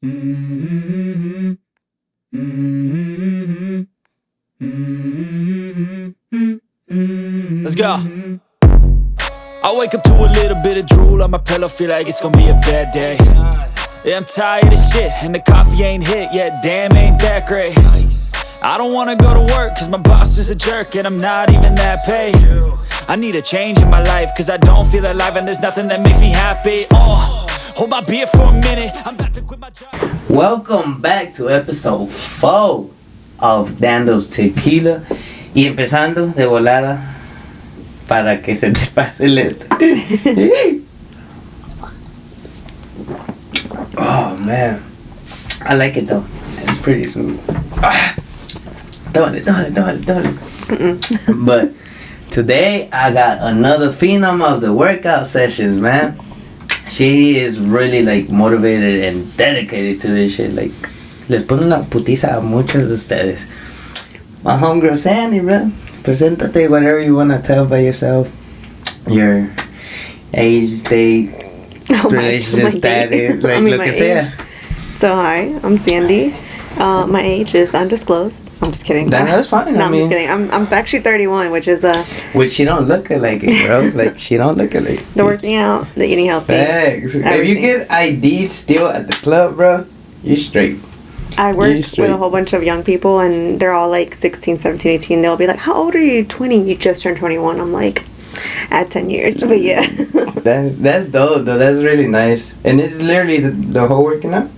Mm-hmm. Mm-hmm. Mm-hmm. Let's go. I wake up to a little bit of drool on my pillow, feel like it's gonna be a bad day. Yeah, I'm tired of shit, and the coffee ain't hit yet, damn, ain't that great. I don't wanna go to work, cause my boss is a jerk, and I'm not even that paid. I need a change in my life, cause I don't feel alive, and there's nothing that makes me happy. Hold my beer for a minute, I'm about to quit my job. Welcome back to episode 4 of Dando's Tequila. Y empezando de volada para que se te pase el este. Oh man, I like it though. It's pretty smooth. Don't it. But today I got another phenom of the workout sessions, man. She is really like motivated and dedicated to this shit. Like, les pone una putiza a muchos de ustedes. My homegirl Sandy, bro. Preséntate, whatever you wanna tell by yourself. Your age, date, relationship status, like lo que sea. So hi, I'm Sandy. My age is undisclosed. I'm just kidding. That's fine. No, I'm just kidding. I'm actually 31, which is Which she don't look like it, bro. Like she don't look like it. the working out, the eating healthy. Thanks. If you get ID'd still at the club, bro, you're straight. I work with a whole bunch of young people, and they're all like 16, 17, 18. They'll be like, "How old are you?" 20. You just turned 21. I'm like, at 10 years. But yeah. That's dope, though. That's really nice. And it's literally the whole working out.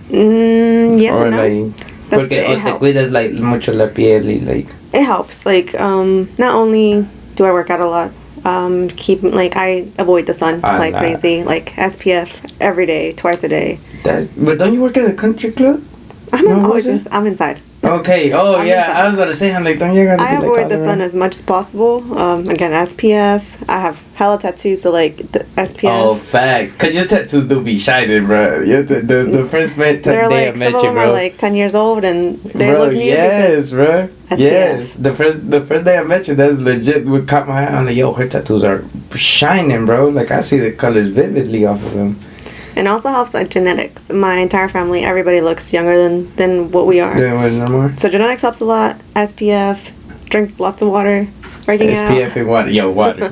Yes or and no. Like, porque te cuidas like mucho la piel y like. It helps. Like not only do I work out a lot, I avoid the sun like crazy. Like SPF every day, twice a day. But don't you work at a country club? I'm inside. Okay. Oh yeah, I was about to say, I'm like, don't you? I avoid the sun as much as possible. Again, SPF. I have hella tattoos, so like the SPF. Oh, fact. Cause your tattoos do be shining, bro. The first day I met some of them bro. are like 10 years old, and they're bro, looking yes, bro. SPF. Yes, the first day I met you, that's legit. What caught my eye. I'm like, yo, her tattoos are shining, bro. Like I see the colors vividly off of them. And also helps genetics. My entire family, everybody looks younger than what we are. Yeah, no more. So genetics helps a lot. SPF, drink lots of water. SPF and water. Yo, water,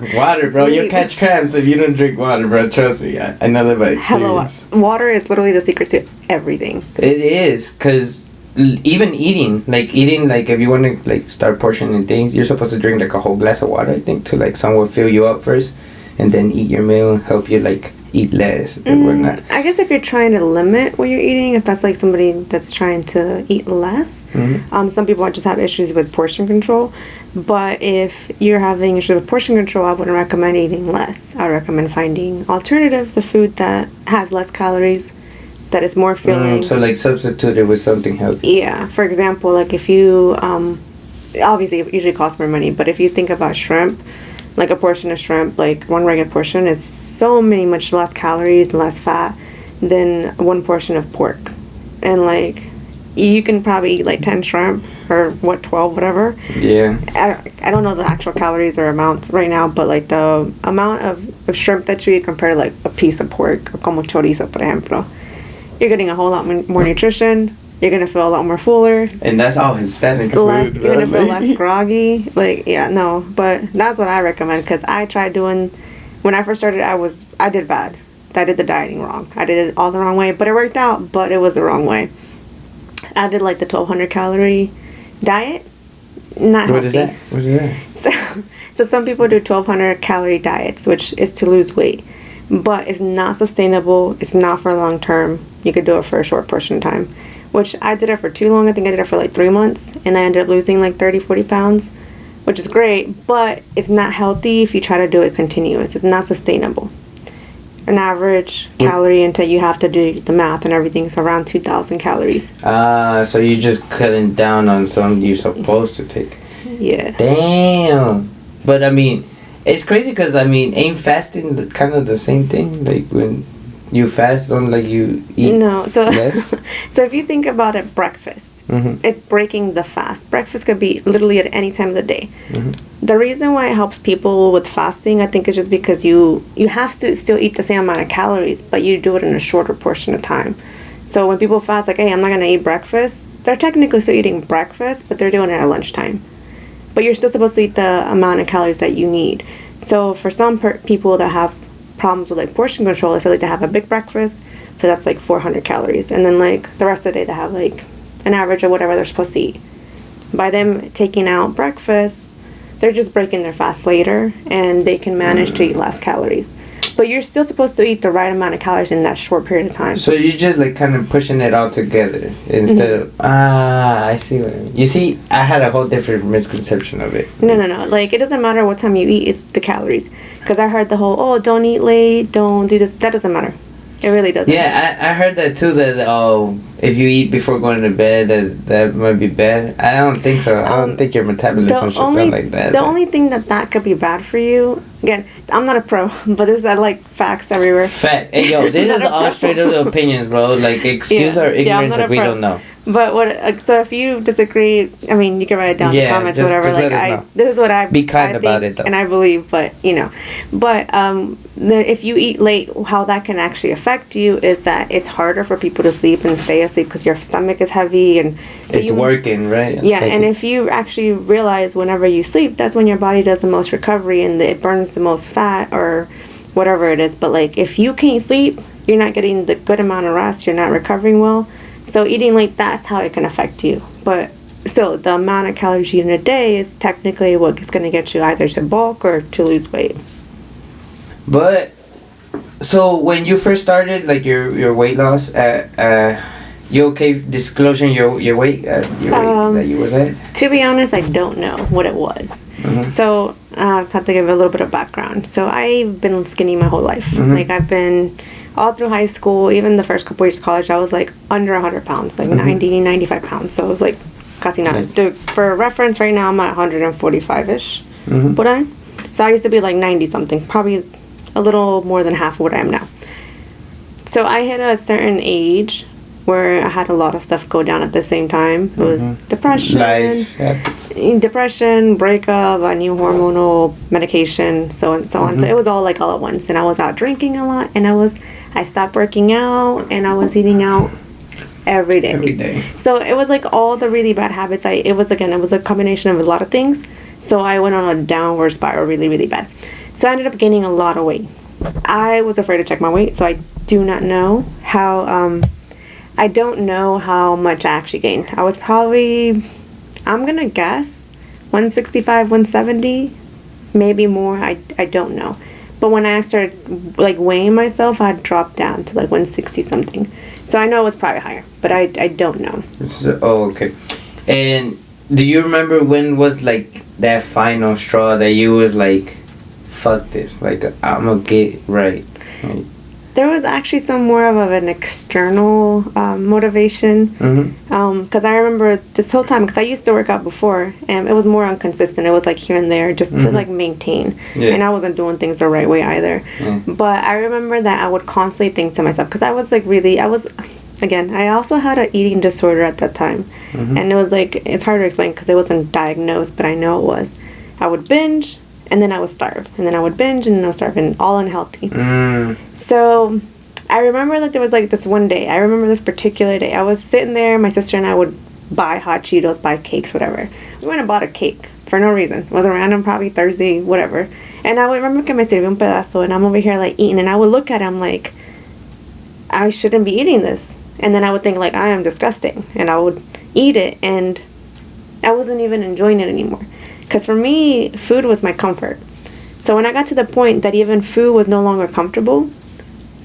bro. You'll catch cramps if you don't drink water, bro. Trust me. I know that by experience. Water is literally the secret to everything. It is, cause even eating, like if you want to like start portioning things, you're supposed to drink like a whole glass of water, I think, to like somewhat fill you up first, and then eat your meal, help you like eat less and whatnot. I guess if you're trying to limit what you're eating, if that's like somebody that's trying to eat less, some people just have issues with portion control. But if you're having issues with portion control, I wouldn't recommend eating less. I would recommend finding alternatives of food that has less calories, that is more filling. So like substitute it with something healthy. Yeah. For example, like if you, obviously it usually costs more money, but if you think about shrimp, like a portion of shrimp, like one regular portion is so much less calories and less fat than one portion of pork. And like you can probably eat like 10 shrimp or 12, whatever. Yeah. I don't know the actual calories or amounts right now, but like the amount of shrimp that you eat compared to like a piece of pork, como chorizo, por ejemplo, you're getting a whole lot more nutrition. You're gonna feel a lot more fuller. And that's all Hispanic food. You're gonna feel less groggy. Like, yeah, no. But that's what I recommend, because I tried doing, when I first started, I did bad. I did the dieting wrong. I did it all the wrong way, but it worked out, but it was the wrong way. I did like the 1,200 calorie diet. Not healthy. What is that? So some people do 1,200 calorie diets, which is to lose weight. But it's not sustainable. It's not for long term. You could do it for a short portion of time. Which I did it for too long. I think I did it for like 3 months, and I ended up losing like 30-40 pounds, which is great, but it's not healthy if you try to do it continuous. It's not sustainable. An average calorie intake, you have to do the math and everything, is around 2,000 calories. So you're just cutting down on something you're supposed to take. Yeah. Damn. But I mean, it's crazy because I mean, ain't fasting kind of the same thing? Like when you fast, don't like you eat? No. So less? So if you think about it, breakfast, it's breaking the fast. Breakfast could be literally at any time of the day. The reason why it helps people with fasting, I think, is just because you have to still eat the same amount of calories, but you do it in a shorter portion of time. So when people fast, like, hey, I'm not going to eat breakfast, they're technically still eating breakfast, but they're doing it at lunchtime. But you're still supposed to eat the amount of calories that you need. So for some people that have problems with like portion control, they like to have a big breakfast, so that's like 400 calories, and then like the rest of the day they have like an average of whatever they're supposed to eat. By them taking out breakfast, they're just breaking their fast later, and they can manage to eat less calories. But you're still supposed to eat the right amount of calories in that short period of time. So you're just like kind of pushing it all together instead of I see what I mean. You see, I had a whole different misconception of it. No. Like, it doesn't matter what time you eat, it's the calories. Because I heard the whole, don't eat late, don't do this. That doesn't matter. It really doesn't. Yeah, I heard that too, that if you eat before going to bed, that might be bad. I don't think so. I don't think your metabolism should sound like that. The only thing that could be bad for you, again, I'm not a pro, but this is like facts everywhere. Fact. Hey, yo, this is all straight up opinions, bro. Like, excuse our ignorance if we don't know. But so if you disagree, I mean, you can write it down in the comments, just, whatever. Just Like, this is what I be kind about think, it, though. and I believe, but if you eat late, how that can actually affect you is that it's harder for people to sleep and stay asleep because your stomach is heavy, and so it's working, right? Yeah, and if you actually realize whenever you sleep, that's when your body does the most recovery and it burns the most fat or whatever it is. But like, if you can't sleep, you're not getting the good amount of rest. You're not recovering well. So eating late, that's how it can affect you. But still, the amount of calories you eat in a day is technically what is going to get you either to bulk or to lose weight. But so when you first started, like your weight loss, you okay disclosing your weight, that you was at? To be honest, I don't know what it was. Mm-hmm. So I have to give a little bit of background. So I've been skinny my whole life. Mm-hmm. Like, I've been all through high school, even the first couple years of college, I was like under 100 pounds, like 90, 95 pounds. So it was like casi nada. For reference, right now I'm at 145-ish. But so I used to be like 90 something, probably a little more than half of what I am now. So I hit a certain age where I had a lot of stuff go down at the same time. It was depression, breakup, a new hormonal medication, so on and so on. So it was all like all at once, and I was out drinking a lot, and I stopped working out, and I was eating out every day. So it was like all the really bad habits. It was a combination of a lot of things. So I went on a downward spiral really, really bad. So I ended up gaining a lot of weight. I was afraid to check my weight, so I do not know how. I don't know how much I actually gained. I was probably, I'm gonna guess, 165, 170, maybe more. I don't know. But when I started like weighing myself, I dropped down to like 160 something. So I know it was probably higher, but I don't know. Oh, okay. And do you remember when was like that final straw that you was like, fuck this, like I'm gonna get right? There was actually some more of an external motivation. Because I remember this whole time, because I used to work out before, and it was more inconsistent. It was like here and there, just to like maintain. And I wasn't doing things the right way either. But I remember that I would constantly think to myself, because I was like again, I also had an eating disorder at that time. And it was like, it's hard to explain because it wasn't diagnosed, but I know it was. I would binge, and then I would starve, and then I would binge, and then I would starve, and all unhealthy. So I remember that there was like this one day, I remember this particular day, I was sitting there, my sister and I would buy hot Cheetos, buy cakes, whatever. We went and bought a cake for no reason. It was a random, probably Thursday, whatever. And I would remember que me sirvió un pedazo, and I'm over here like eating, and I would look at him like, I shouldn't be eating this. And then I would think like, I am disgusting, and I would eat it, and I wasn't even enjoying it anymore. Because for me, food was my comfort. So when I got to the point that even food was no longer comfortable,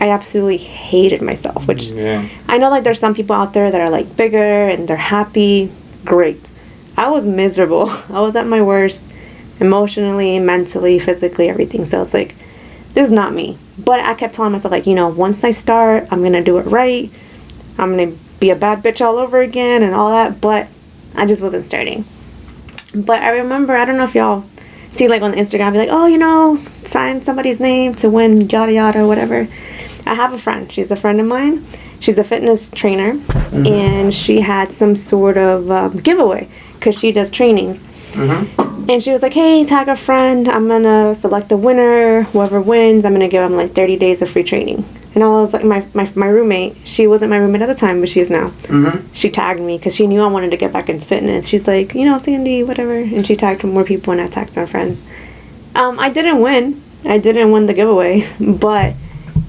I absolutely hated myself. Which I know like there's some people out there that are like bigger and they're happy. Great. I was miserable. I was at my worst emotionally, mentally, physically, everything. So it's like, this is not me. But I kept telling myself like, once I start, I'm going to do it right. I'm going to be a bad bitch all over again and all that. But I just wasn't starting. But I remember, I don't know if y'all see like on Instagram, be like, sign somebody's name to win yada yada, whatever. I have a friend. She's a friend of mine. She's a fitness trainer. And she had some sort of giveaway because she does trainings. And she was like, hey, tag a friend. I'm going to select the winner. Whoever wins, I'm going to give them like 30 days of free training. And I was like, my roommate, she wasn't my roommate at the time, but she is now. Mm-hmm. She tagged me because she knew I wanted to get back into fitness. She's like, Sandy, whatever. And she tagged more people, and I tagged our friends. I didn't win. I didn't win the giveaway, but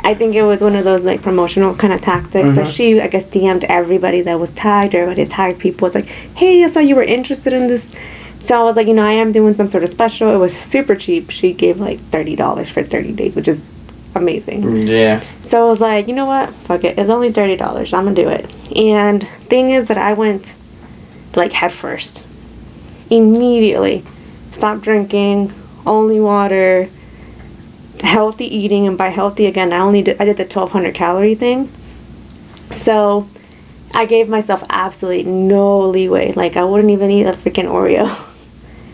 I think it was one of those like promotional kind of tactics. So she, I guess, DM'd everybody that was tagged. Everybody tagged people. It's like, hey, I saw you were interested in this. So I was like, I am doing some sort of special. It was super cheap. She gave like $30 for 30 days, which is amazing. Yeah. So I was like, you know what? Fuck it. It's only $30. I'm going to do it. And thing is that I went like head first. Immediately. Stopped drinking. Only water. Healthy eating. And by healthy, again, I did the 1,200 calorie thing. So I gave myself absolutely no leeway. Like, I wouldn't even eat a freaking Oreo.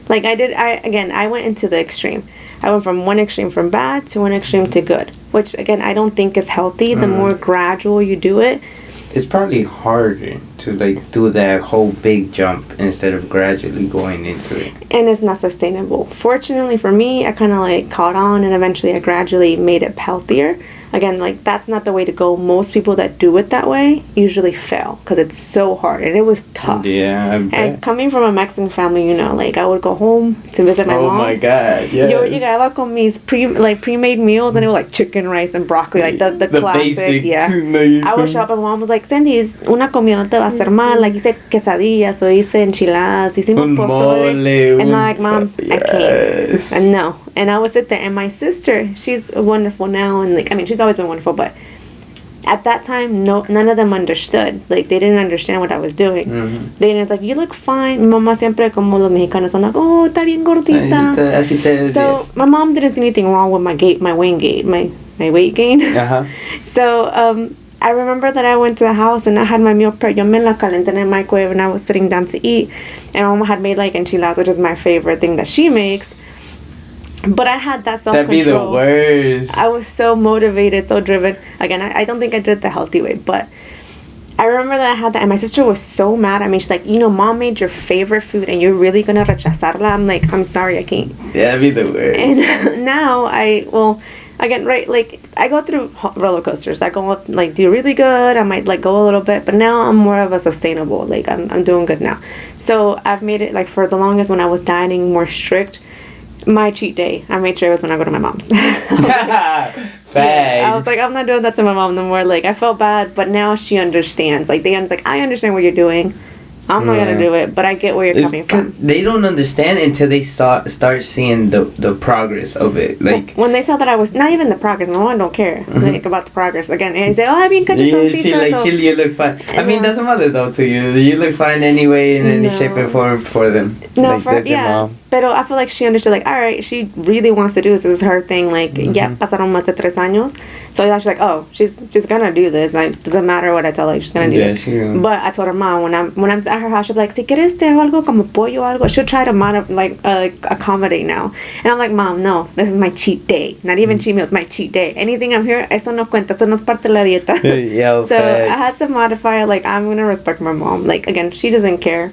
Like, I went into the extreme. I went from one extreme from bad to one extreme to good. Which, again, I don't think is healthy. The more gradual you do it. It's probably harder to, like, do that whole big jump instead of gradually going into it. And it's not sustainable. Fortunately for me, I kind of, like, caught on, and eventually I gradually made it healthier. Again, like, that's not the way to go. Most people that do it that way usually fail because it's so hard, and it was tough. Yeah, I bet. And coming from a Mexican family, like, I would go home to visit my mom. Oh my God, yes. Yo llegaba con mis pre-made meals, and it was like chicken, rice, and broccoli, like the classic. Basic. Yeah. I would show up, and my mom was like, Sandy, una comida no te va a hacer mal. Like, hice quesadillas, o hice enchiladas, hicimos pozole. And I'm like, Mom, I can't. And no. And I would sit there, and my sister, she's wonderful now, and like, I mean, she's always been wonderful, but at that time, none of them understood. Like, they didn't understand what I was doing. They didn't, like, you look fine. Mi mamá siempre, como los mexicanos, son like, oh, está bien gordita. So my mom didn't see anything wrong with my weight gain. So I remember that I went to the house and I had my meal prep. Yo me la calenté in the microwave, and I was sitting down to eat, and my mom had made like enchiladas, which is my favorite thing that she makes. But I had that self-control. That'd be the worst. I was so motivated, so driven. Again, I don't think I did it the healthy way, but I remember that I had that, and my sister was so mad at me. She's like, Mom made your favorite food, and you're really gonna rechazarla? I'm like, I'm sorry, I can't. That'd be the worst. And now again, right, like, I go through roller coasters. I go up, like, do really good. I might, like, go a little bit. But now I'm more of a sustainable. Like, I'm doing good now. So I've made it, like, for the longest when I was dieting more strict, my cheat day, I made sure it was when I go to my mom's. Thanks. I was like, I'm not doing that to my mom no more. Like, I felt bad, but now she understands. Like, I understand what you're doing. I'm not gonna do it, but I get where you're coming from. They don't understand until they start seeing the progress of it. Like, when they saw that I was not even the progress, my mom don't care like about the progress. Again, and they say, "Oh, bien cachetoncita." You look fine. I mean, doesn't matter though to you. You look fine anyway in any shape or form for them. No, like, But I feel like she understood. Like, all right, she really wants to do this. This is her thing. Like, pasaron más de 3 años. So she's like, oh, she's gonna do this. Like, doesn't matter what I tell her, she's gonna do it. But I told her, Mom, when I'm at her house, she'll be like, si quieres te hago algo como pollo o algo. She'll try to accommodate now. And I'm like, Mom, no, this is my cheat day. Not even cheat meal, it's my cheat day. Anything I'm here, esto no cuenta, esto no es parte de la dieta. So I had to modify it. Like, I'm gonna respect my mom. Like, again, she doesn't care.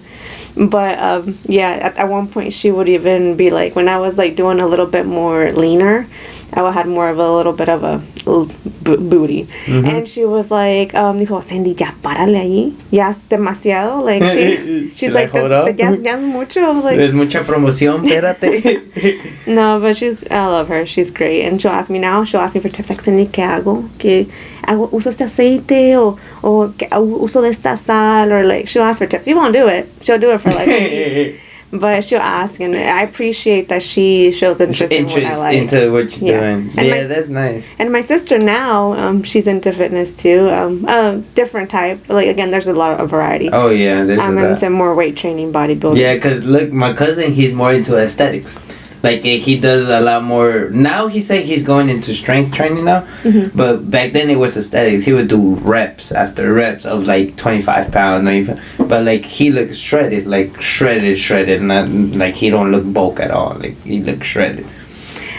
But at one point she would even be like, when I was like doing a little bit more leaner, I would have more of a little bit of a booty. And she was like, dijo, Sandy, ya párale ahí, ya es demasiado. Like, she's like, ya es mucho. I was like, there's mucha promoción, espérate. No, but I love her. She's great. And she'll ask me for tips, like, Sandy, ¿qué hago? Uso este aceite o uso de esta sal, or like, she'll ask for tips. You won't do it. She'll do it for like a week. But she'll ask, and I appreciate that she shows interest in what I like. Into what you're doing. And that's nice. And my sister now, she's into fitness too. Different type. Like, again, there's a lot of variety. Oh yeah, there's I'm into more weight training, bodybuilding. Yeah, because look, my cousin, he's more into aesthetics. Like, he does a lot more. Now he said he's going into strength training now. But back then it was aesthetics. He would do reps after reps of like 25 pounds. But like, he looks shredded. Like, shredded. Not like he don't look bulk at all. Like, he looks shredded.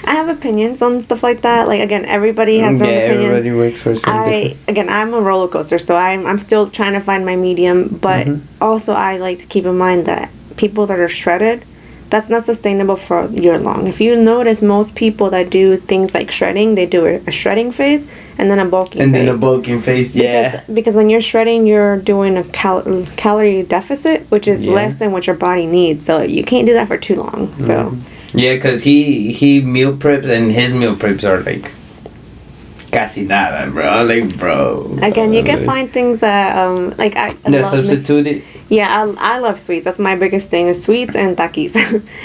I have opinions on stuff like that. Like, again, everybody has their own opinions. Everybody works for something. Again, I'm a roller coaster, so I'm still trying to find my medium. But also, I like to keep in mind that people that are shredded That's not sustainable for year long. If you notice, most people that do things like shredding, they do a shredding phase and then a bulking phase. And then a bulking phase, yeah. Because when you're shredding, you're doing a calorie deficit, which is less than what your body needs. So you can't do that for too long. So yeah, because he meal preps, and his meal preps are like casi nada, bro. Like, bro. Again, you can find things that like that substitute it. Yeah, I love sweets. That's my biggest thing is sweets and takis.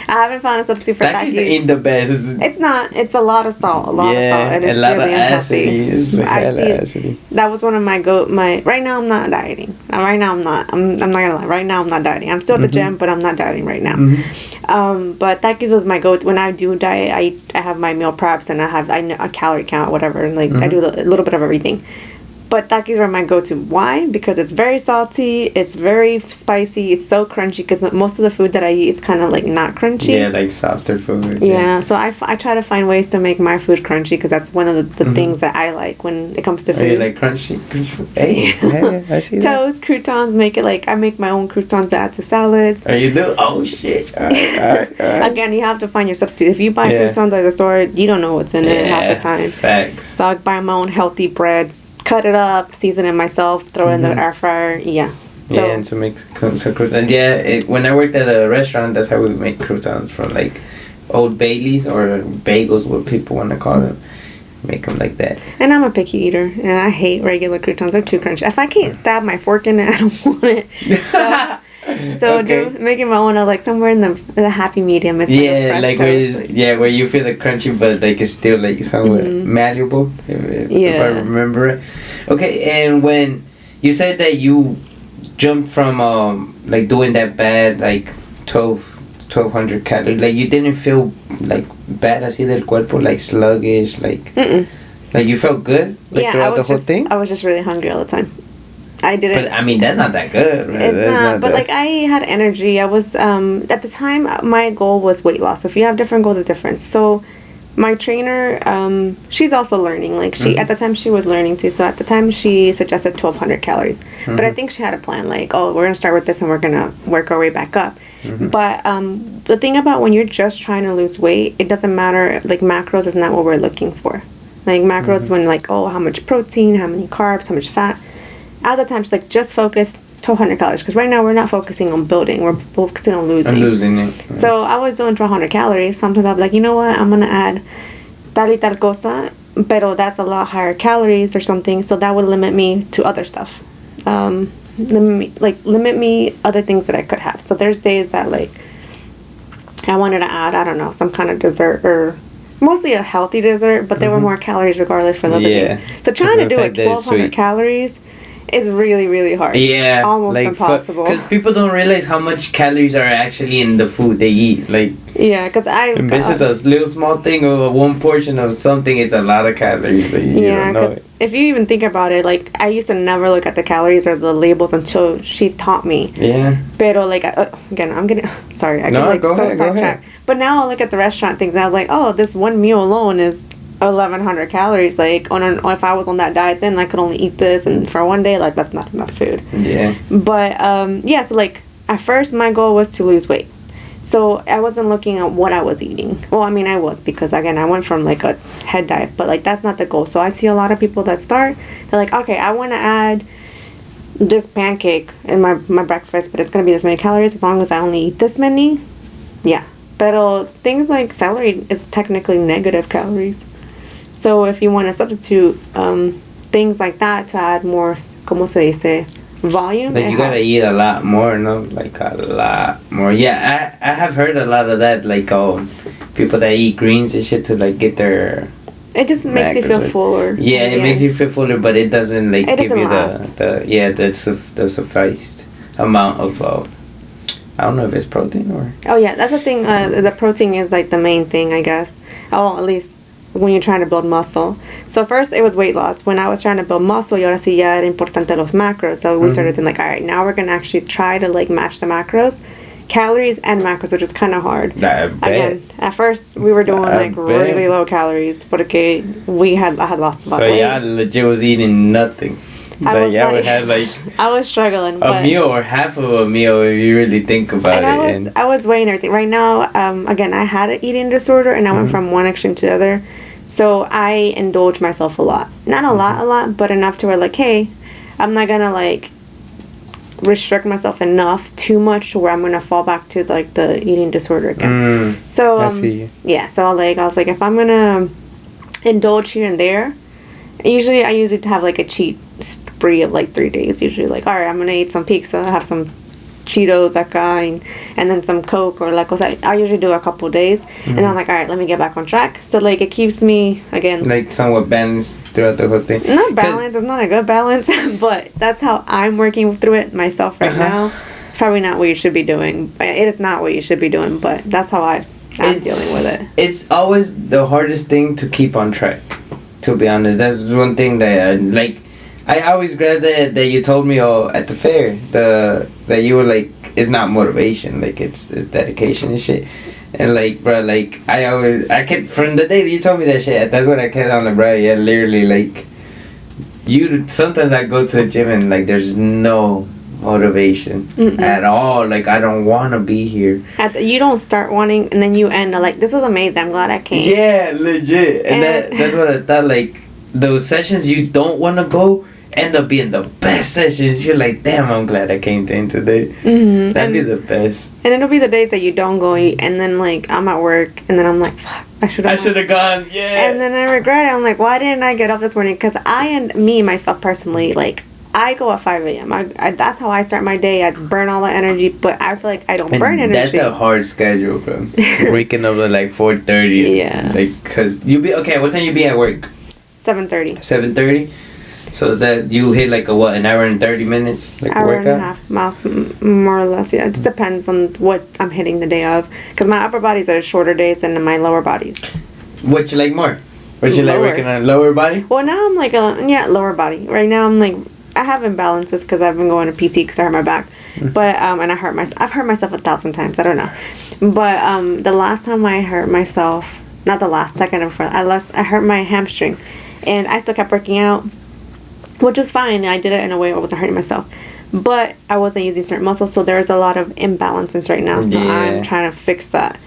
I haven't found a substitute for takis. Takis ain't the best. It's not. It's a lot of salt. A lot of salt. And it's a lot really of unhealthy. acidity. That was one of my right now I'm not dieting. Right now I'm not gonna lie. Right now I'm not dieting. I'm still at the gym, but I'm not dieting right now. But takis was my go-to. When I do diet, I have my meal preps and I have a calorie count, whatever, and like I do a little bit of everything. But takis were my go-to. Why? Because it's very salty, it's very spicy, it's so crunchy, because most of the food that I eat is kind of like not crunchy. Yeah, like softer food. Yeah, so I try to find ways to make my food crunchy, because that's one of the things that I like when it comes to food. Oh, you like crunchy food? Hey, yeah, I see that. Toast, croutons, I make my own croutons to add to salads. Oh, you do? Oh, shit. All right. Again, you have to find your substitute. If you buy croutons at the store, you don't know what's in it half the time. Facts. So I buy my own healthy bread, cut it up, season it myself, throw it in the air fryer. Yeah. So, and to make some croutons. Yeah, when I worked at a restaurant, that's how we make croutons from like Old Baileys or bagels, what people want to call them. Make them like that. And I'm a picky eater, and I hate regular croutons. They're too crunchy. If I can't stab my fork in it, I don't want it. So making my own, like somewhere in the happy medium. It's like a fresh toast. Where you feel the crunchy, but like it's still like somewhat malleable. If I remember it. Okay, and when you said that you jumped from like doing that bad, like 1200 calories, like you didn't feel like bad así del cuerpo, like sluggish, like like you felt good, like throughout the whole thing. I was just really hungry all the time. I didn't. But I mean, that's not that good. Right? It's not. But like, I had energy. I was at the time. My goal was weight loss. If you have different goals, it's different. So, my trainer, she's also learning. Like at the time, she was learning too. So at the time, she suggested 1,200 calories. But I think she had a plan. Like, oh, we're gonna start with this, and we're gonna work our way back up. But the thing about when you're just trying to lose weight, it doesn't matter. Like macros is not what we're looking for. Like macros, when like, oh, how much protein, how many carbs, how much fat. At the time, she's like, just focus 1,200 calories. Because right now, we're not focusing on building. We're focusing on losing. I'm losing it. Right. So I was doing 1,200 calories. Sometimes I'll be like, you know what? I'm going to add tal y tal cosa. Pero that's a lot higher calories or something. So that would limit me to other stuff. Limit me other things that I could have. So there's days that, like, I wanted to add, I don't know, some kind of dessert or mostly a healthy dessert. But there were more calories regardless for the other things. So trying to do it 1,200 calories is really, really hard. Yeah. Almost like impossible. Because people don't realize how much calories are actually in the food they eat. Like, yeah, because this is a little small thing or one portion of something, it's a lot of calories. But you don't know it. If you even think about it, like, I used to never look at the calories or the labels until she taught me. Yeah. Pero, like, again, I'm getting, sorry, I get, like, go ahead. But now I'll look at the restaurant things and I was like, oh, this one meal alone is 1,100 calories. Like, if I was on that diet, then I could only eat this, and for one day, like, that's not enough food. Yeah. But so like at first my goal was to lose weight, so I wasn't looking at what I was eating. Well, I mean, I was, because again, I went from like a head diet, but like that's not the goal. So I see a lot of people that start, they're like, okay, I want to add this pancake in my breakfast, but it's gonna be this many calories as long as I only eat this many. Yeah. But things like celery is technically negative calories. So if you want to substitute things like that to add more, ¿cómo se dice? Volume. Like you gotta eat a lot more, no? Like a lot more. Yeah, I have heard a lot of that. Like people that eat greens and shit to like get their. It just makes you feel fuller. Yeah, it makes you feel fuller, but it doesn't like give you the sufficed amount of. I don't know if it's protein or. Oh yeah, that's the thing. The protein is like the main thing, I guess. Oh, at least when you're trying to build muscle. So first it was weight loss. When I was trying to build muscle, y ahora sí ya era importante los macros. So we started thinking like, all right, now we're gonna actually try to like match the macros, calories and macros, which is kind of hard. Again, at first we were doing really low calories, porque I had lost a lot of weight. So yeah, legit was eating nothing. Like, I would have like I was struggling. a meal or half of a meal if you really think about and it. I was weighing everything. Right now, again, I had an eating disorder, and I went from one extreme to the other. So I indulge myself a lot. Not a lot, but enough to where, like, hey, I'm not gonna like restrict myself enough too much to where I'm gonna fall back to like the eating disorder again. So yeah, so like I was like, if I'm gonna indulge here and there, I usually have like a cheat spree of like 3 days. Usually, like, all right, I'm gonna eat some pizza, have some Cheetos, that kind, and then some Coke, or like I usually do a couple days, and I'm like, all right, let me get back on track. So like it keeps me again like somewhat balanced throughout the whole thing. Not balance, it's not a good balance, but that's how I'm working through it myself right now. It's probably not what you should be doing. It is not what you should be doing, but that's how I'm dealing with it. It's always the hardest thing to keep on track. To be honest, that's one thing that like. I always grabbed that you told me at the fair that you were like, it's not motivation, like it's dedication and shit. And like, bro, like I kept from the day that you told me that shit, that's what I kept on, like, bro, yeah, literally, like, sometimes I go to the gym and like there's no motivation at all, like I don't want to be here. You don't start wanting, and then you end up like, this was amazing, I'm glad I came. Yeah, legit. And that's what I thought, like those sessions you don't want to go end up being the best sessions. You're like, damn, I'm glad I came in today. That'd be the best. And it'll be the days that you don't go eat, and then like I'm at work, and then I'm like, fuck, I should have gone. Yeah. And then I regret it. I'm like, why didn't I get up this morning? Because myself personally, like, I go at 5 a.m. That's how I start my day. I burn all the energy, but I feel like I don't burn energy. That's a hard schedule, bro. Waking up at like 4:30. Yeah. Like, cause you be okay. What time you be at work? 7:30. 7:30. So that you hit like an hour and 30 minutes, like hour a workout? and a half, miles, more or less. Yeah, it just depends on what I'm hitting the day of. Because my upper bodies are shorter days than my lower bodies. What you like more? What you like working on, lower body? Well, now I'm like lower body. Right now I'm like, I have imbalances because I've been going to PT because I hurt my back. But and I've hurt myself 1,000 times. I don't know. But the last time I hurt myself, not the last, second before, I hurt my hamstring, and I still kept working out, which is fine. I did it in a way I wasn't hurting myself, but I wasn't using certain muscles, so there's a lot of imbalances right now. So I'm trying to fix that.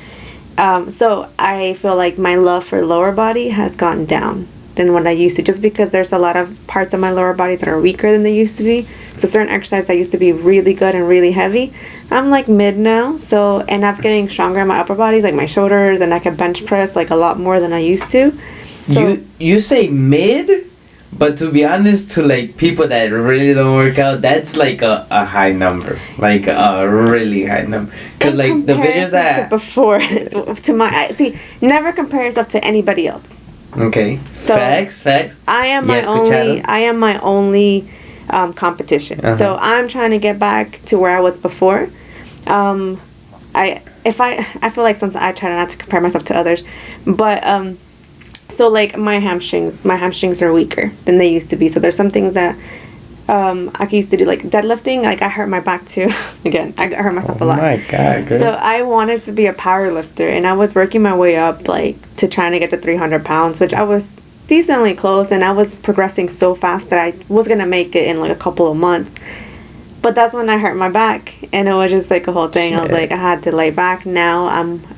So I feel like my love for lower body has gone down than what I used to, just because there's a lot of parts of my lower body that are weaker than they used to be. So certain exercises that used to be really good and really heavy, I'm like mid now. So, and I'm getting stronger in my upper bodies, like my shoulders, and I can bench press like a lot more than I used to. So you say mid? But to be honest, to like people that really don't work out, that's like a high number, like a really high number. Cause like the videos that before to never compare yourself to anybody else. Okay. So facts. I am my only competition. So I'm trying to get back to where I was before. I feel like sometimes I try not to compare myself to others, but so like my hamstrings are weaker than they used to be. So there's some things that I used to do, like deadlifting. Like I hurt my back too. Again, I hurt myself a lot. Oh my God, girl. So I wanted to be a power lifter, and I was working my way up like to trying to get to 300 pounds, which I was decently close, and I was progressing so fast that I was gonna make it in like a couple of months. But that's when I hurt my back, and it was just like a whole thing. Shit. I was like, I had to lay back. Now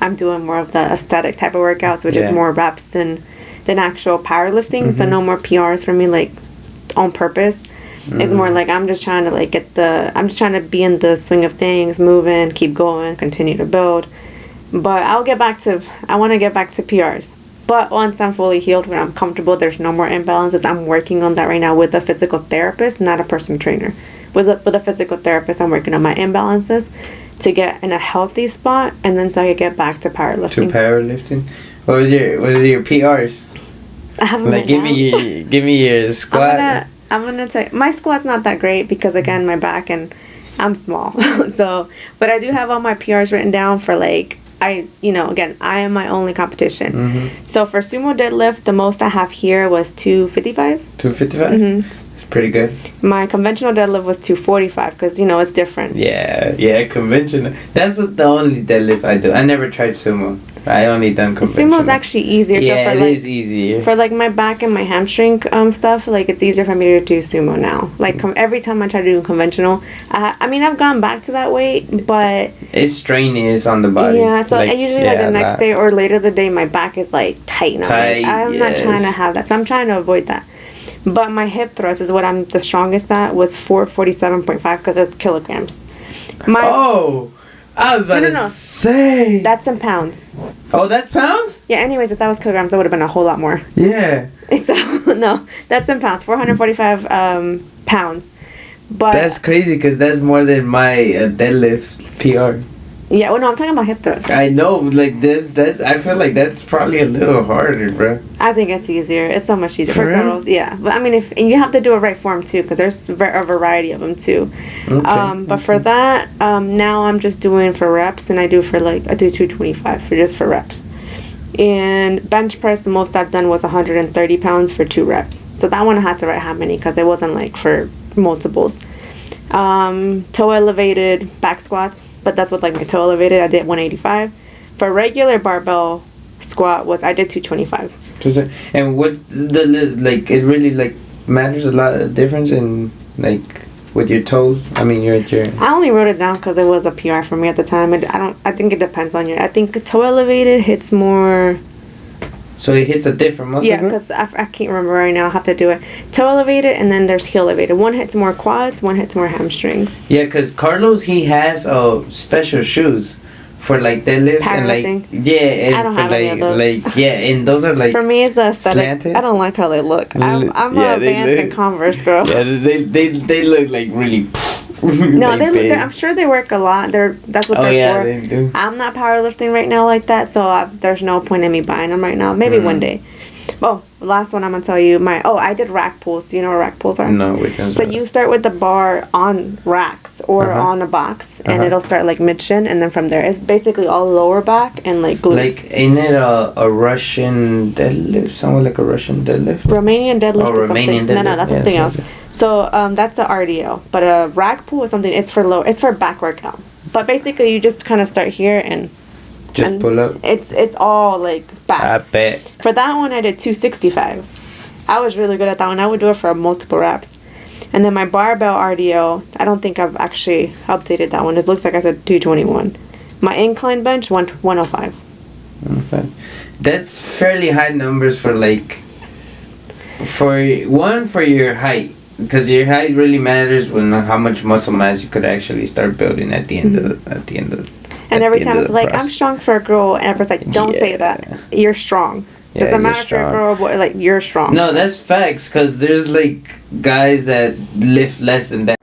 I'm doing more of the aesthetic type of workouts, which is more reps than actual powerlifting. So no more PRs for me, like on purpose. It's more like I'm just trying to like I'm just trying to be in the swing of things, moving, keep going, continue to build. But I want to get back to PRs. But once I'm fully healed, when I'm comfortable, there's no more imbalances. I'm working on that right now with a physical therapist, not a personal trainer. With a physical therapist, I'm working on my imbalances to get in a healthy spot, and then so I can get back to powerlifting. What was your PRs? I haven't like give me your squat. I'm gonna tell you, my squat's not that great because again my back and I'm small. So, but I do have all my PRs written down for like I am my only competition. So for sumo deadlift, the most I have here was 255. 255. It's pretty good. My conventional deadlift was 245 because it's different. Yeah, conventional. That's the only deadlift I do. I never tried sumo. I only done conventional. Sumo's actually easier. Yeah, so for it like, is easier. For like my back and my hamstring stuff, like it's easier for me to do sumo now. Like every time I try to do conventional, I mean I've gone back to that weight, but it's strenuous on the body. yeah. So I usually like the next that. day or later the day, my back is like tight. And I'm not trying to have that, so I'm trying to avoid that. But my hip thrust is what I'm the strongest at. Was 447.5 because it's kilograms. I was about to say. That's in pounds. Oh, that's pounds? Yeah, anyways, if that was kilograms, that would have been a whole lot more. Yeah. So, no, that's in pounds. 445 pounds. But that's crazy because that's more than my deadlift PR. Yeah, well, no, I'm talking about hip thrust. I know, like, that's I feel like that's probably a little harder, bro. I think it's easier. It's so much easier. For real? Girls, yeah. But, I mean, if and you have to do it right for them, too, because there's a variety of them, too. But for that, now I'm just doing for reps, and I do 225 for reps. And bench press, the most I've done was 130 pounds for 2 reps. So that one I had to write how many, because it wasn't, like, for multiples. Toe elevated back squats, but that's with like my toe elevated. I did 185. For regular barbell squat I did 225. And what it really like matters a lot of difference in like with your toes. I mean, I only wrote it down because it was a PR for me at the time. I think it depends on I think toe elevated hits more. So it hits a different muscle Yeah, group? because I can't remember right now. I'll have to do it. Toe elevated, and then there's heel elevated. One hits more quads, one hits more hamstrings. Yeah, because Carlos, he has special shoes for like deadlifts and like and I don't for have any of those. And those are like for me it's the aesthetic. slanted. I don't like how they look. I'm a Vans and Converse girl. Yeah, they look like really. No, like I'm sure they work a lot. That's what they're for. They do. I'm not powerlifting right now like that, so there's no point in me buying them right now. Maybe one day. Oh, the last one I'm gonna tell you. I did rack pulls. Do you know what rack pulls are? No, we can. So you start with the bar on racks or on a box, and it'll start like mid shin, and then from there it's basically all lower back and like glutes. Like, ain't it a Russian deadlift? Somewhat like a Russian deadlift. Romanian deadlift. Oh, is something. Romanian deadlift. No, that's something else. So that's a RDL, but a rack pull is something. It's for back workout. But basically, you just kind of start here and pull up. It's all like back. I bet. For that one, I did 265. I was really good at that one. I would do it for multiple reps. And then my barbell RDL, I don't think I've actually updated that one. It looks like I said 221. My incline bench, 105. Okay. That's fairly high numbers for like, for your height. Because your height really matters when how much muscle mass you could actually start building at the end of And every time it's like, I'm strong for a girl, and everyone's like, don't say that. You're strong. Doesn't matter if you're a girl or boy, like, you're strong. No, that's facts, because there's like guys that lift less than that.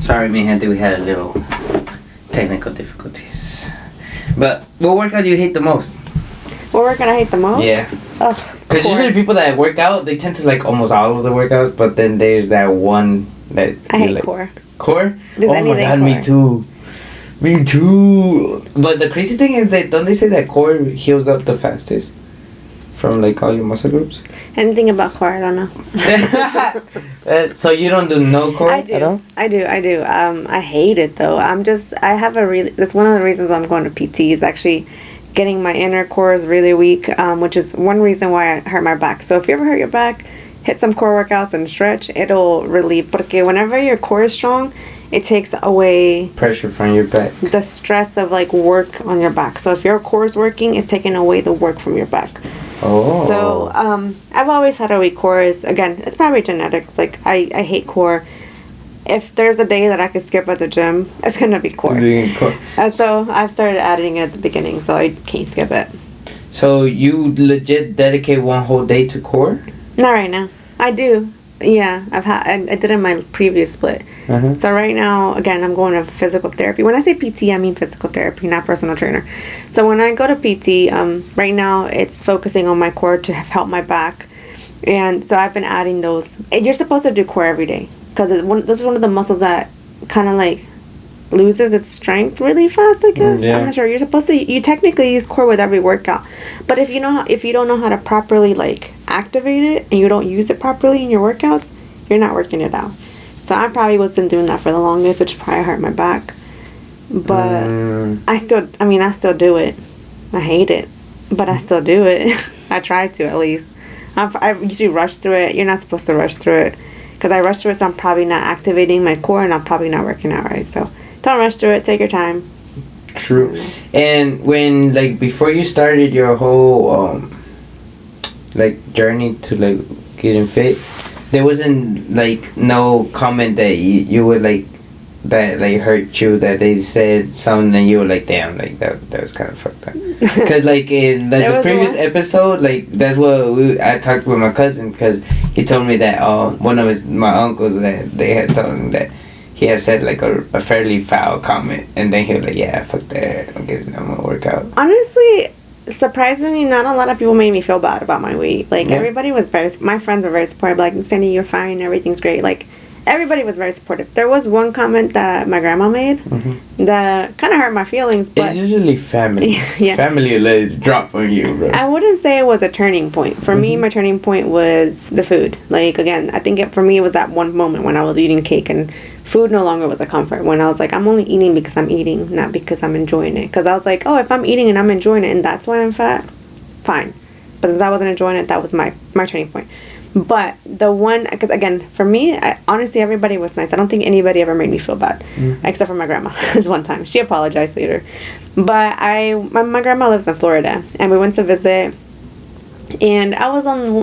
Sorry, mi gente, we had a little technical difficulties. But what workout do you hate the most? What workout I hate the most? Yeah. Because usually people that work out, they tend to like almost all of the workouts, but then there's that one that I hate like. core. Core? Does oh my god, core. Me too. But the crazy thing is that don't they say that core heals up the fastest from like all your muscle groups? Anything about core, I don't know. So you don't do no core at all? I do. I hate it though. That's one of the reasons why I'm going to PT is actually getting my inner core is really weak, which is one reason why I hurt my back. So if you ever hurt your back, hit some core workouts and stretch. It'll relieve. Porque whenever your core is strong, it takes away pressure from your back. The stress of like work on your back. So if your core is working, it's taking away the work from your back. Oh. So I've always had a weak core. Again, it's probably genetics. Like I hate core. If there's a day that I could skip at the gym, it's gonna be core. So I've started adding it at the beginning, so I can't skip it. So you legit dedicate one whole day to core? Not right now. I do. Yeah, I did in my previous split. So right now, again, I'm going to physical therapy. When I say PT, I mean physical therapy, not personal trainer. So when I go to PT, right now it's focusing on my core to help my back, and so I've been adding those. And you're supposed to do core every day because this is one of the muscles that kind of like loses its strength really fast, I guess. I'm not sure. You technically use core with every workout, but if you don't know how to properly like activate it and you don't use it properly in your workouts, you're not working it out. So I probably wasn't doing that for the longest, which probably hurt my back. But I still do it. I hate it. but I still do it. I try to, at least. I usually rush through it. You're not supposed to rush through it. Because I rush through it, so I'm probably not activating my core, and I'm probably not working out right. So don't rush through it. Take your time. True. And when, like, before you started your whole, like, journey to, like, getting fit, there wasn't, like, no comment that you would, like, that, like, hurt you, that they said something and you were like, damn, like, that was kind of fucked up. Because, like, in like, the previous episode, like, that's what I talked with my cousin, because he told me that one of my uncles, that they had told him that he had said, like, a fairly foul comment, and then he was like, yeah, fuck that, I'm gonna work out. Honestly, surprisingly, not a lot of people made me feel bad about my weight. Like, everybody was my friends were very supportive, like, Sandy, you're fine, everything's great. Like, everybody was very supportive. There was one comment that my grandma made that kind of hurt my feelings, but... It's usually family. Yeah. Family let it drop on you, bro. I wouldn't say it was a turning point. For me, my turning point was the food. Like, again, I think for me, it was that one moment when I was eating cake and food no longer was a comfort. When I was like, I'm only eating because I'm eating, not because I'm enjoying it. Because I was like, oh, if I'm eating and I'm enjoying it and that's why I'm fat, fine. But since I wasn't enjoying it, that was my turning point. But the one, because again, for me, honestly, everybody was nice. I don't think anybody ever made me feel bad, except for my grandma. This one time, she apologized later. But my grandma lives in Florida, and we went to visit. And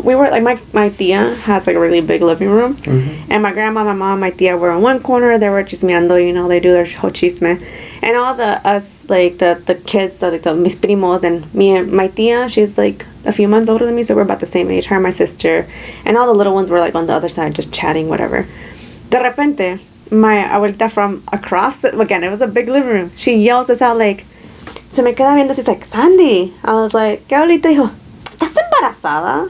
we were like, my tia has like a really big living room, and my grandma, my mom, my tia were on one corner. They were chismeando, you know, they do their whole chisme, and all us like the kids, so like the mis primos, and me and my tia, she's like a few months older than me, so we're about the same age. Her and my sister, and all the little ones were like on the other side, just chatting, whatever. De repente, my abuelita from across again, it was a big living room. She yells us out like, se me queda viendo, she's like, Sandy. I was like, ¿qué abuelita? Dijo, ¿estás embarazada?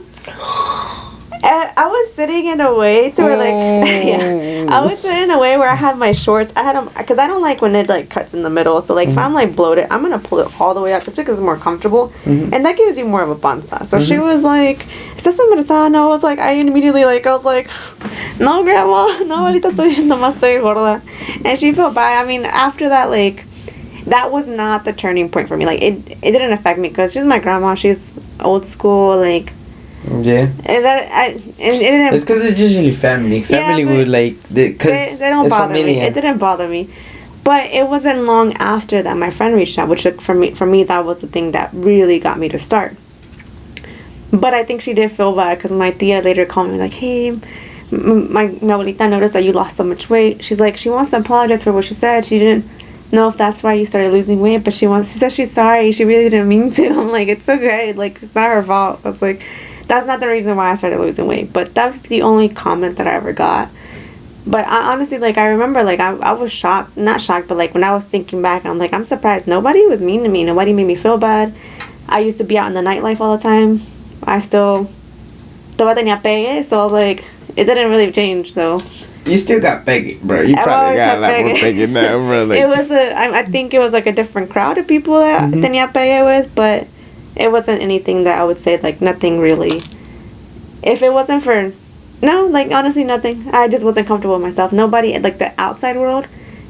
I was sitting in a way to where like, I was sitting in a way where I had my shorts, I had them, because I don't like when it like cuts in the middle, so like if I'm like bloated, I'm going to pull it all the way up just because it's more comfortable, and that gives you more of a panza. So she was like, ¿estás embarazada? No, I was like, I was like, no grandma, no ahorita nomás estoy gorda. And she felt bad. I mean, after that, like, that was not the turning point for me. Like, it didn't affect me because she's my grandma. She's old school, like. Yeah. And it didn't. It's because it's usually family. Family would like, because they don't bother me. It didn't bother me, but it wasn't long after that my friend reached out, which for me that was the thing that really got me to start. But I think she did feel bad because my tia later called me like, hey, my abuelita noticed that you lost so much weight. She's like, she wants to apologize for what she said. She didn't know if that's why you started losing weight, but she said she's sorry. She really didn't mean to. I'm like, it's okay. Like, it's not her fault. I was like, that's not the reason why I started losing weight. But that was the only comment that I ever got. But I honestly, like, I remember, like, I was shocked. Not shocked, but, like, when I was thinking back, I'm like, I'm surprised. Nobody was mean to me. Nobody made me feel bad. I used to be out in the nightlife all the time. I still tenía pegue, so, like, it didn't really change, though. You still got pegue, bro. You probably got a lot more pegue now, bro. Like. It was I think it was, like, a different crowd of people that tenía pegue with, but it wasn't anything that I would say, like, nothing really. If it wasn't for, no, like, honestly, nothing. I just wasn't comfortable with myself. Nobody, like, the outside world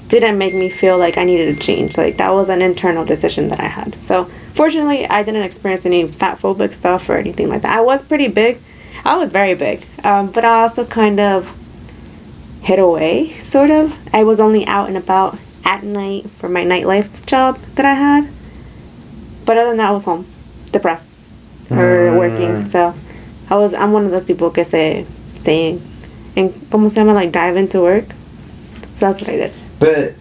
didn't make me feel like I needed to change. Like, that was an internal decision that I had. So, fortunately, I didn't experience any fat phobic stuff or anything like that. I was pretty big. I was very big. But I also kind of hid away, sort of. I was only out and about at night for my nightlife job that I had. But other than that, I was home. Depressed or working, so I'm one of those people que saying and como se llama, like, dive into work. So that's what I did. But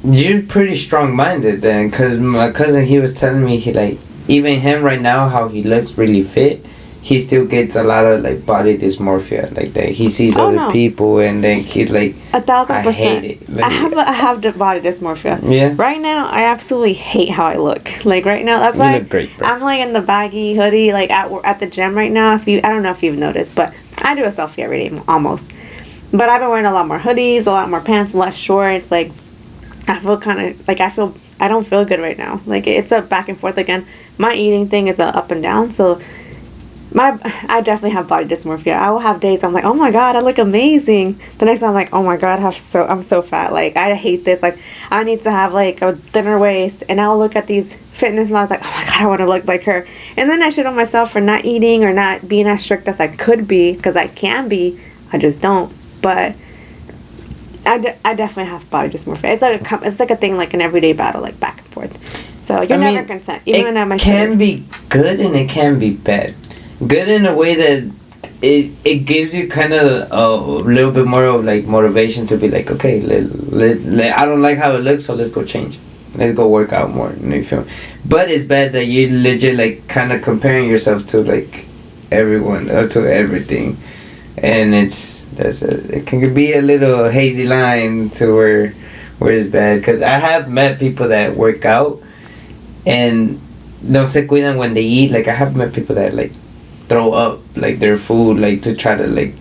you're pretty strong-minded then, because my cousin, he was telling me, he, like, even him right now, how he looks really fit, he still gets a lot of, like, body dysmorphia, like that. He sees other people and then he's like, 1,000%. I hate it. Like, I have the body dysmorphia. Yeah. Right now, I absolutely hate how I look. Like, right now, that's why you look great, bro. I'm like in the baggy hoodie, like at the gym right now. I don't know if you've noticed, but I do a selfie every day almost. But I've been wearing a lot more hoodies, a lot more pants, less shorts. Like, I feel kind of like I don't feel good right now. Like, it's a back and forth again. My eating thing is a up and down, so I definitely have body dysmorphia. I will have days I'm like, oh my god, I look amazing. The next day I'm like, oh my god, I'm so fat. Like, I hate this. Like, I need to have like a thinner waist. And I'll look at these fitness models like, oh my god, I want to look like her. And then I shit on myself for not eating or not being as strict as I could be, because I can be. I just don't. But I definitely have body dysmorphia. It's like a thing, like an everyday battle, like back and forth. So you're never content. Even at my can be good and it can be bad. Good in a way that it gives you kind of a little bit more of like motivation to be like, okay, I don't like how it looks, so let's go change. Let's go work out more. You know, you feel me? But it's bad that you legit like kind of comparing yourself to like everyone or to everything, and it can be a little hazy line to where it's bad. Because I have met people that work out and no se cuidan when they eat. Like, I have met people that like throw up like their food, like to try to like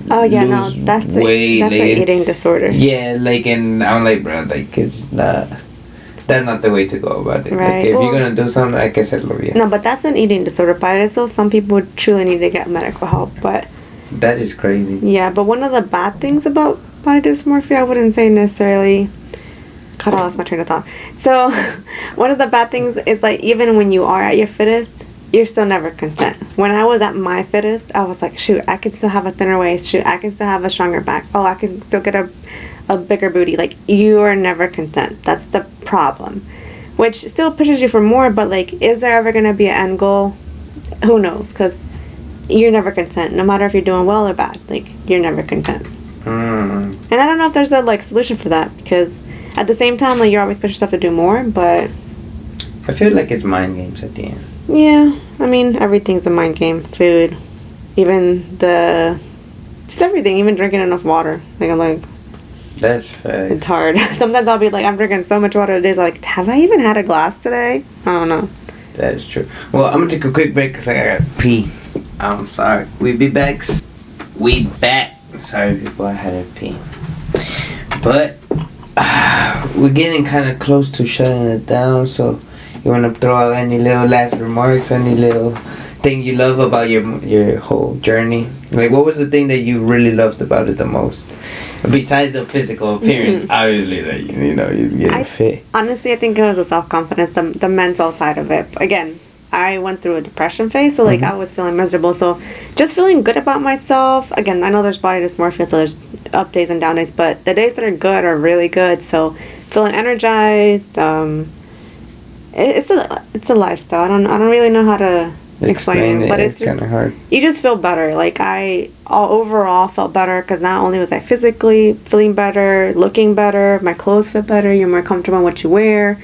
lose that's weight. That's an eating disorder. Yeah, like, and I'm like, bro, like, it's not. That's not the way to go about it. Right. Like, if you're gonna do something, I guess hacerlo bien. No, but that's an eating disorder. But so some people truly need to get medical help. But that is crazy. Yeah, but one of the bad things about body dysmorphia, I wouldn't say necessarily. God, I lost my train of thought. So, one of the bad things is like, even when you are at your fittest, you're still never content. When I was at my fittest, I was like, shoot, I can still have a thinner waist. Shoot, I can still have a stronger back. Oh, I can still get a bigger booty. Like, you are never content. That's the problem. Which still pushes you for more, but like, is there ever going to be an end goal? Who knows? Because you're never content. No matter if you're doing well or bad. Like, you're never content. And I don't know if there's a like solution for that, because at the same time, like, you're always pushing yourself to do more, but I feel like it's mind games at the end. Yeah, I mean, everything's a mind game. Food, even just everything, even drinking enough water. Like, I'm like, that's fact. It's hard. Sometimes I'll be like, I'm drinking so much water today. It's like, have I even had a glass today? I don't know. That is true. Well, I'm gonna take a quick break because I gotta pee. I'm sorry. We be back. We back. Sorry, people. I had to pee. But we're getting kind of close to shutting it down. So, you wanna throw out any little last remarks? Any little thing you love about your whole journey? Like, what was the thing that you really loved about it the most? Besides the physical appearance, obviously, that you get fit. Honestly, I think it was the self-confidence, the mental side of it. Again, I went through a depression phase, so like I was feeling miserable. So just feeling good about myself. Again, I know there's body dysmorphia, so there's up days and down days, but the days that are good are really good. So feeling energized. It's a lifestyle. I don't really know how to explain it, but it's just kind of hard. You just feel better. Like, I overall felt better, because not only was I physically feeling better, looking better, my clothes fit better, you're more comfortable in what you wear,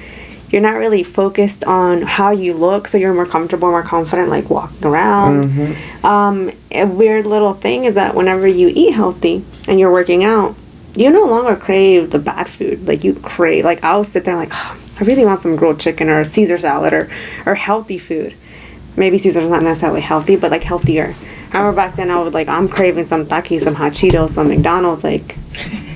you're not really focused on how you look, so you're more comfortable, more confident, like, walking around. A weird little thing is that whenever you eat healthy and you're working out, you no longer crave the bad food. Like, you crave, like, I'll sit there like, oh, I really want some grilled chicken or Caesar salad or healthy food. Maybe Caesar's not necessarily healthy, but like healthier. I remember back then I would like, I'm craving some Takis, some hot Cheetos, some McDonald's. Like,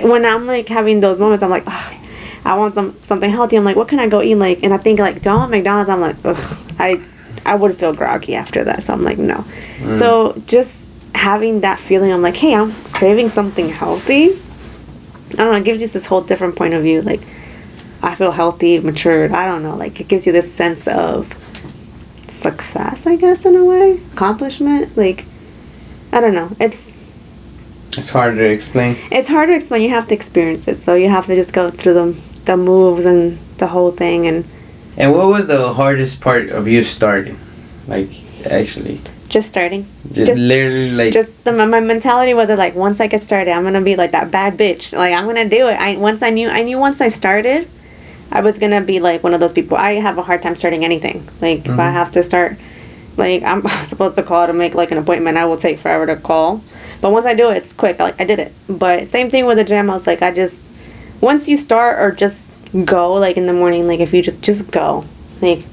when I'm like having those moments, I'm like, oh, I want something healthy. I'm like, what can I go eat? Like, and I think like, do I want McDonald's? I'm like, ugh, I would feel groggy after that. So I'm like, no. So just having that feeling, I'm like, hey, I'm craving something healthy. I don't know, it gives you this whole different point of view. Like, I feel healthy, matured. I don't know. Like, it gives you this sense of success, I guess, in a way. Accomplishment. Like, I don't know. It's hard to explain. It's hard to explain. You have to experience it. So you have to just go through the moves and the whole thing. And what was the hardest part of you starting? Like, actually. Just starting. Just literally, like... Just my mentality was like, once I get started, I'm going to be like that bad bitch. Like, I'm going to do it. I knew once I started, I was going to be like one of those people. I have a hard time starting anything. Like, if I have to start, like, I'm supposed to call to make like an appointment, I will take forever to call. But once I do it, it's quick. Like, I did it. But same thing with the gym. I was like, once you start or just go, like, in the morning, like, if you just go. Like,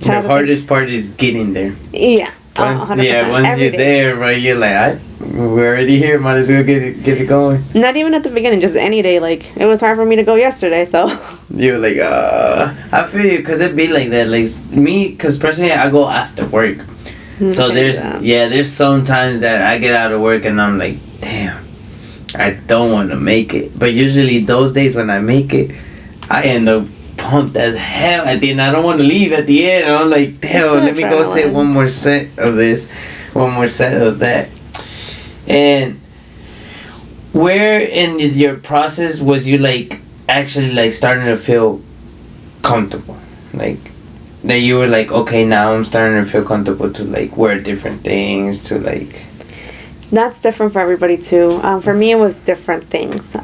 the hardest part is getting there. Yeah. 100%. Once you're there, right, you're like, we're already here, might as well get it going. Not even at the beginning, just any day. Like, it was hard for me to go yesterday, so. You're like, I feel you, because it be like that. Like, me, because personally, I go after work. So Okay, there's yeah. there's sometimes that I get out of work and I'm like, damn, I don't want to make it. But usually those days when I make it, I end up pumped as hell at the end. I don't want to leave at the end. I'm like, damn, let me go sit one more set of this, one more set of that. And where in your process was you like actually like starting to feel comfortable? Like that you were like, okay, now I'm starting to feel comfortable to like wear different things, to like... That's different for everybody too. For me, it was different things.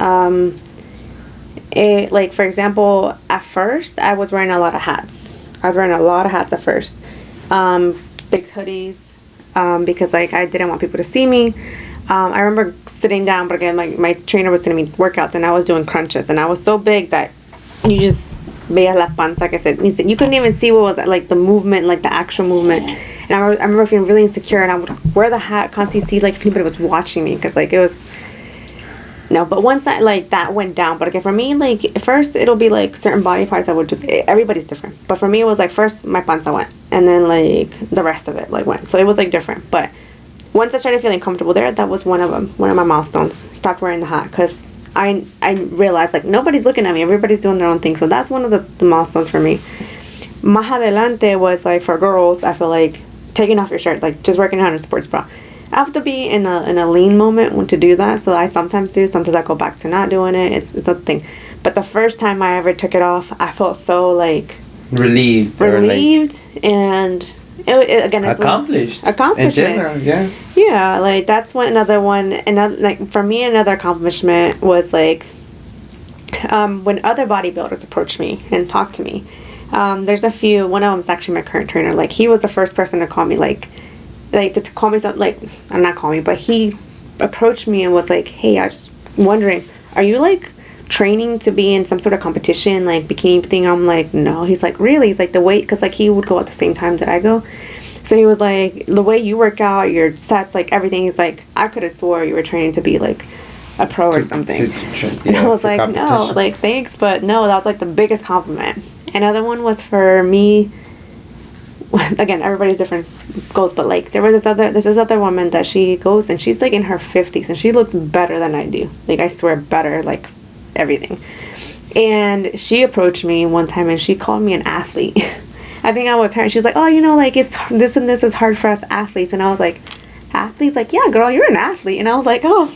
It, like, for example, at first, I was wearing a lot of hats. I was wearing a lot of hats at first. Big hoodies, because, like, I didn't want people to see me. I remember sitting down, but again, my trainer was sending me workouts, and I was doing crunches, and I was so big that you just veía la panza, like I said. You couldn't even see what was, like, the movement, like, the actual movement. And I remember feeling really insecure, and I would wear the hat, constantly see, like, if anybody was watching me, because, like, it was... No, but once that, like, that went down, but again, for me, like, first, it'll be, like, certain body parts I would just... Everybody's different. But for me, it was, like, first, my panza went, and then, like, the rest of it, like, went. So it was, like, different. But once I started feeling comfortable there, that was one of them, one of my milestones. Stopped wearing the hat, because I realized, like, nobody's looking at me. Everybody's doing their own thing. So that's one of the milestones for me. Más adelante was, like, for girls, I feel like taking off your shirt, like, just working out in a sports bra. I have to be in a lean moment when to do that, so I sometimes do. Sometimes I go back to not doing it. It's a thing. But the first time I ever took it off, I felt so, like... Relieved. And it again, it's accomplishment. In general, yeah. Yeah, like, that's another one. Like, for me, another accomplishment was, like, when other bodybuilders approach me and talk to me. There's a few. One of them is actually my current trainer. Like, he was the first person to call me, like to call me something, like, not call me, but he approached me and was like, hey, I was wondering, are you, like, training to be in some sort of competition, like, bikini thing? I'm like, no. He's like, really? He's like, the weight, because, like, he would go at the same time that I go. So he was like, the way you work out, your sets, like, everything, he's like, I could have swore you were training to be, like, a pro or something. And I was like, no, like, thanks, but no, that was, like, the biggest compliment. Another one was for me. Again, everybody's different goals, but, like, there's this other woman that she goes, and she's, like, in her 50s, and she looks better than I do. Like, I swear, better, like, everything. And she approached me one time, and she called me an athlete. I think I was her, and she was like, oh, you know, like, it's this and this is hard for us athletes. And I was like, athletes? Like, yeah, girl, you're an athlete. And I was like, oh,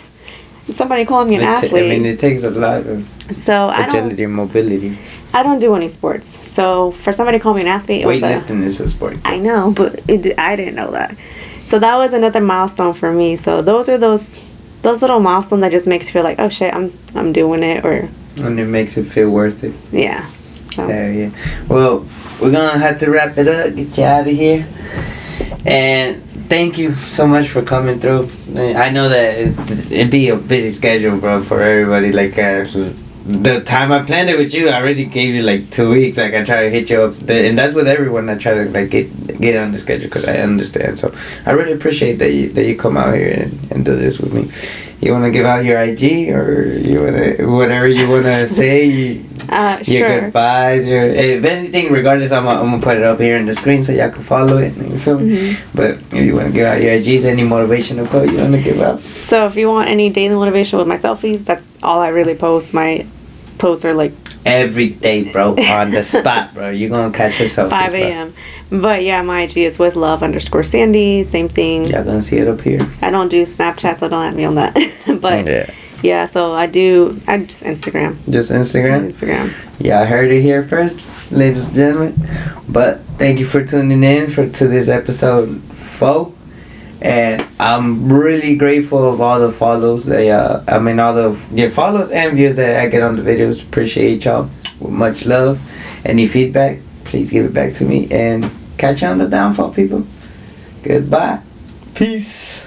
somebody called me an athlete. I mean, it takes a lot of agility and mobility. I don't do any sports. So for somebody to call me an athlete, weightlifting is a sport. I know, but I didn't know that. So that was another milestone for me. So those are those little milestones that just makes you feel like, oh shit, I'm doing it, or... And it makes it feel worth it. Yeah. So. Yeah. Well, we're gonna have to wrap it up, get you out of here. And thank you so much for coming through. I know that it'd be a busy schedule, bro, for everybody. Like, the time I planned it with you, I already gave you like 2 weeks. Like, I try to hit you up, and that's with everyone. I try to like get on the schedule because I understand. So I really appreciate that you come out here and do this with me. You want to give out your IG, or you want to whatever you want to say? Your sure. goodbyes, if anything, regardless, I'm gonna put it up here on the screen so y'all can follow it. You feel me? Mm-hmm. But if you want to give out your IGs, any motivational quote you want to give out? So if you want any daily motivation with my selfies, that's all I really post. My posts are like every day, bro, on the spot, bro. You're gonna catch yourself 5 a.m. But yeah, my IG is with love_Sandy. Same thing. Y'all gonna see it up here. I don't do Snapchat, so don't add me on that. But yeah, so I just Instagram. Just Instagram? Yeah, I heard it here first, ladies and gentlemen. But thank you for tuning in to this episode 4. And I'm really grateful of all the follows. All your follows and views that I get on the videos. Appreciate y'all with much love. Any feedback, please give it back to me. And catch you on the downfall, people. Goodbye. Peace.